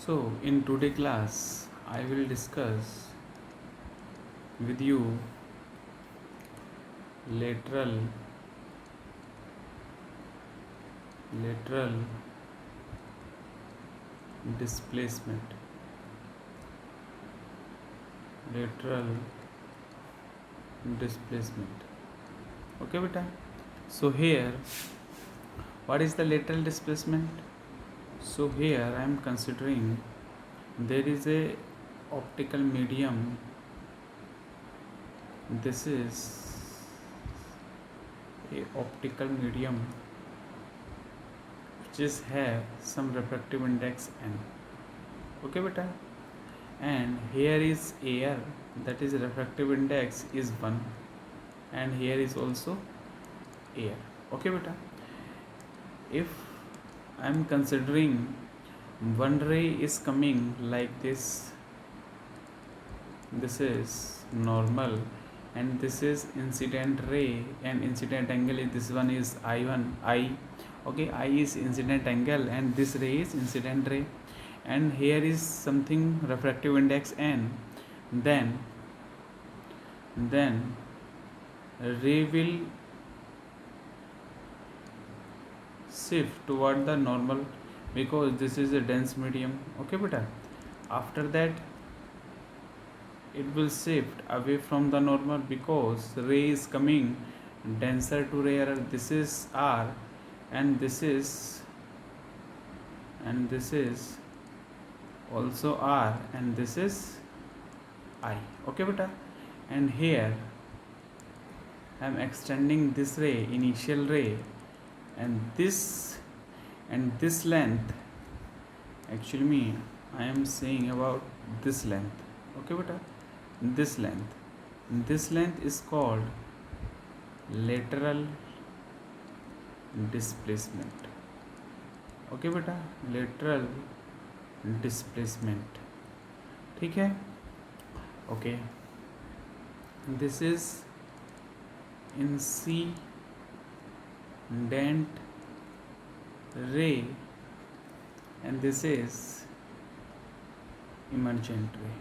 So, in today class, I will discuss with you lateral lateral displacement. Lateral displacement. Okay, beta. So here, what is the lateral displacement? So here I am considering there is a optical medium. This is a optical medium which is have some refractive index n. Okay, beta. And here is air, that is refractive index is 1, and here is also air. Okay, beta. If I am considering one ray is coming like this is normal, and this is incident ray, and incident angle is this one is I. Okay, I is incident angle and this ray is incident ray, and here is something refractive index n. Then ray will shift toward the normal because this is a dense medium. Okay, beta. After that it will shift away from the normal because ray is coming denser to rarer. This is r, and this is also r, and this is I. Okay, beta. And here I am extending this ray, initial ray, and this length, actually me I am saying about this length. Okay, beta. This length is called lateral displacement. Okay, beta. lateral displacement. ठीक है. Okay, this is incident ray, and this is emergent ray.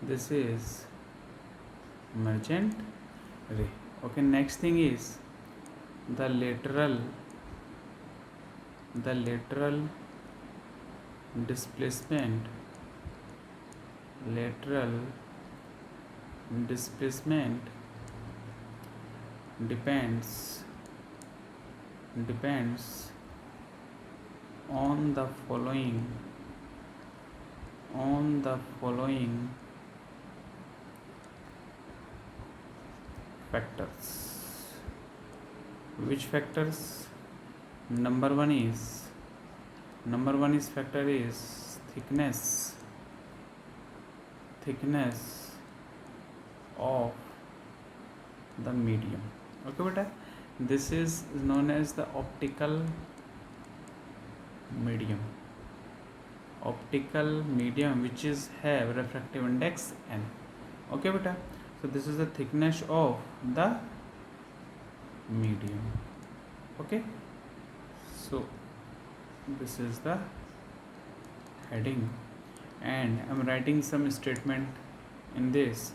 This is emergent ray. Okay, next thing is the lateral displacement. Lateral displacement depends on the following factors. Which factors? Number one is factor is thickness of the medium. Okay, beta. This is known as the optical medium which is have refractive index n. Okay, beta. So this is the thickness of the medium. Okay, so this is the heading, and I'm writing some statement in this.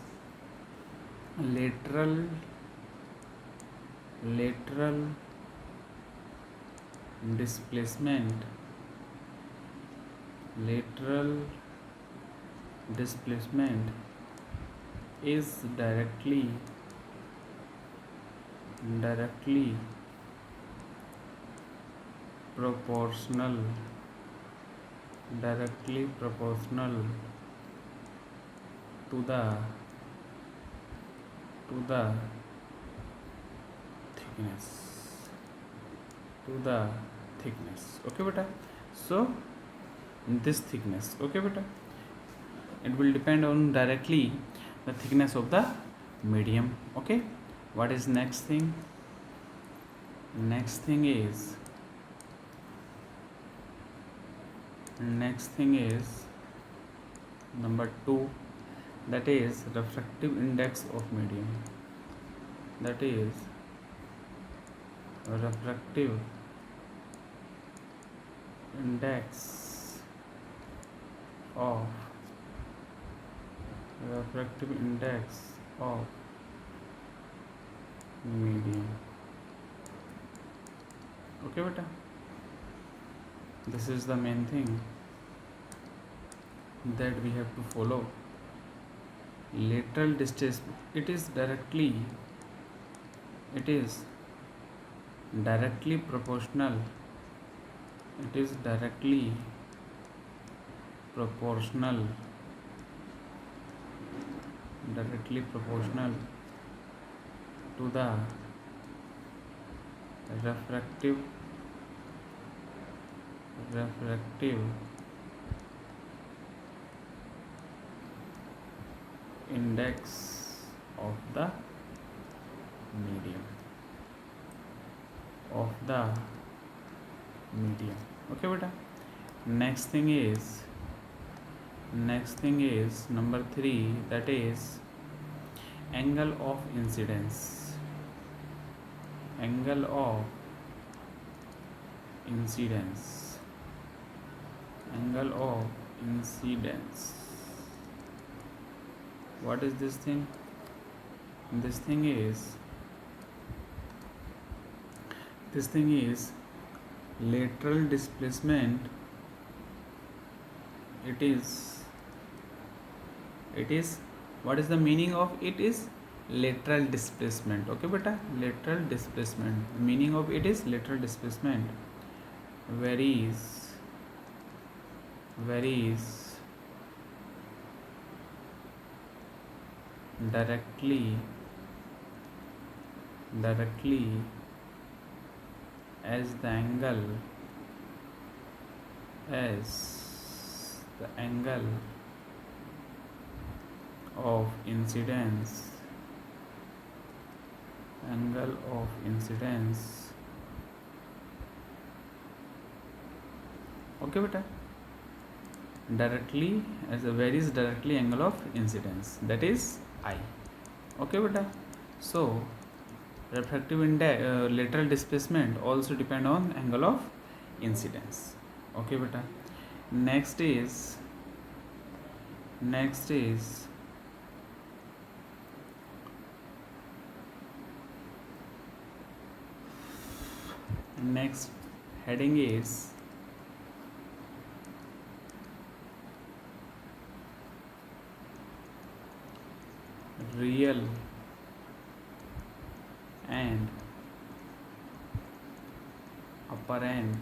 Lateral displacement is directly proportional to the thickness. Okay, beta. So this thickness. Okay, beta. It will depend on directly the thickness of the medium. Okay, what is next thing? Next thing is number 2, that is refractive index of medium. That is refractive index of refractive index of medium. Okay beta, this is the main thing that we have to follow. Lateral displacement, it is directly proportional, it is directly proportional to the refractive index of the medium. Okay beta, next thing is number 3, that is angle of incidence. What is this thing? This thing is lateral displacement. It is what is the meaning of it? Is lateral displacement. Okay beta, lateral displacement, meaning of it is lateral displacement varies directly as the angle of incidence okay beta, directly as a varies directly angle of incidence, that is I. Okay beta, so refractive index lateral displacement also depend on angle of incidence. Okay beta, next is next heading is real and apparent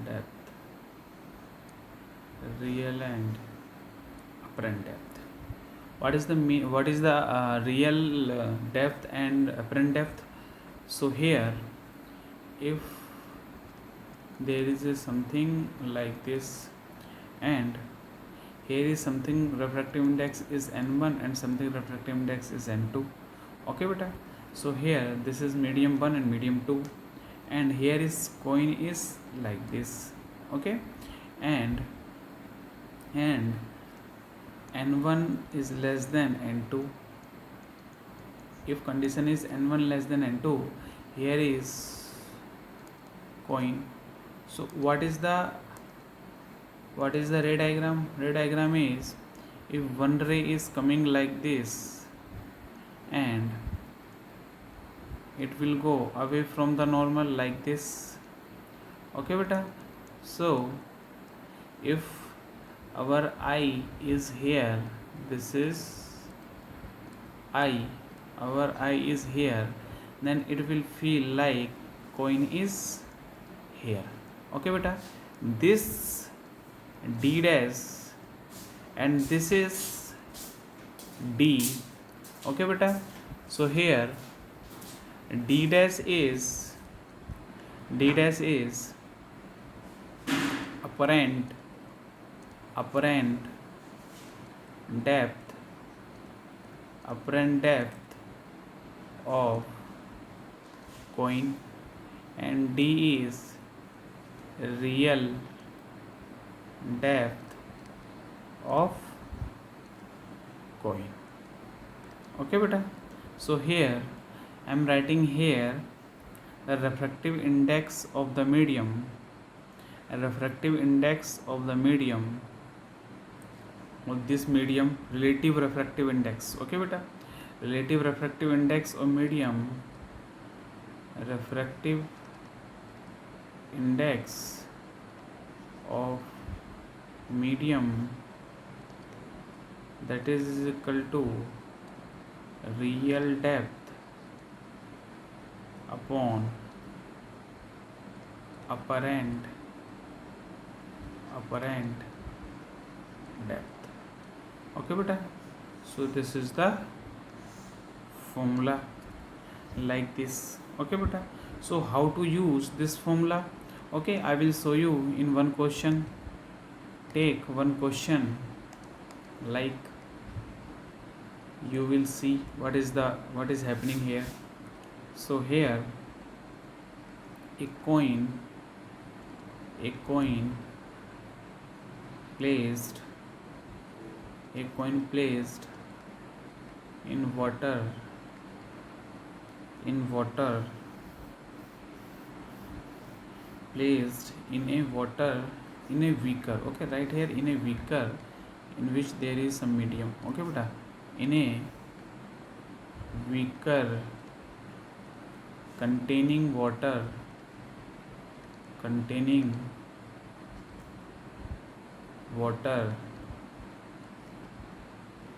depth. What is the real depth and apparent depth? So here, if there is something like this, and here is something refractive index is n1 and something refractive index is n2. Okay beta, so here this is medium 1 and medium 2, and here is coin is like this. Okay, and n1 is less than n2. If condition is n1 less than n2, here is coin. So what is the ray diagram? Ray diagram is, if one ray is coming like this and it will go away from the normal like this. Okay beta, so if our eye is here, this is eye, our eye is here, then it will feel like coin is here. Okay beta, this D dash and this is D. Okay beta, so here D dash is apparent depth of coin, and D is real depth of coin. Okay beta, so here I am writing here the refractive index of the medium, refractive index of the medium, of this medium, relative refractive index. Okay beta, relative refractive index of medium, refractive index of medium, that is equal to real depth upon apparent depth. Okay beta, so this is the formula like this. Okay beta, so how to use this formula? Okay, I will show you in one question. Take one question, like you will see what is happening here. So here a coin placed in water placed in a beaker. Okay, right here, in a beaker in which there is some medium. Okay beta, in a beaker containing water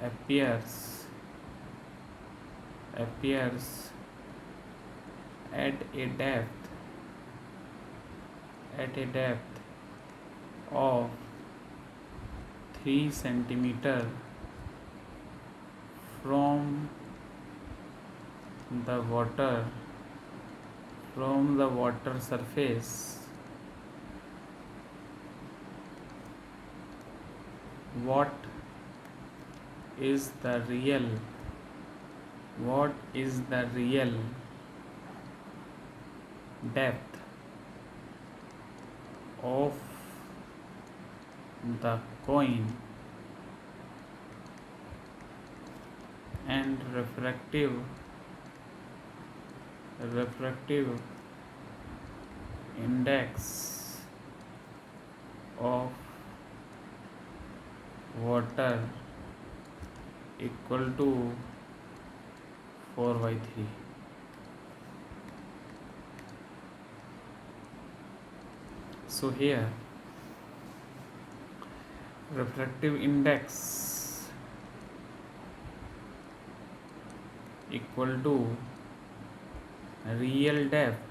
appears at a depth of 3 centimeter from the water surface. What is the real depth of the coin and refractive index of water equal to 4/3. So here refractive index equal to real depth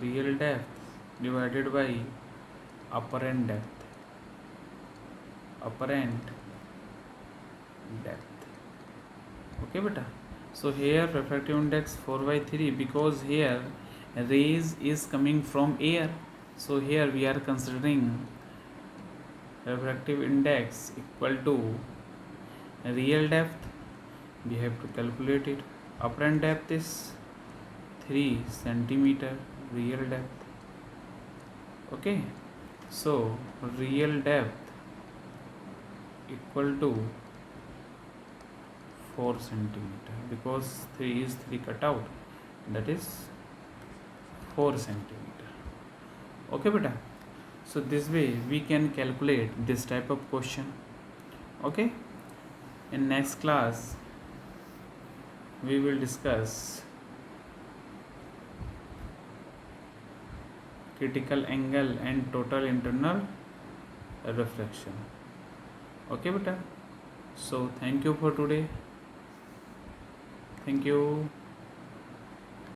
divided by apparent depth. Okay beta, so here refractive index 4/3 because here rays is coming from air. So here we are considering refractive index equal to real depth. We have to calculate it. Apparent depth is 3 centimeter, real depth. Okay, so real depth equal to 4 centimeter because 3 is 3 cut out, that is 4 centimeter. Okay beta, so this way we can calculate this type of question. Okay, in next class we will discuss critical angle and total internal reflection. Okay beta, so thank you for today. Thank you.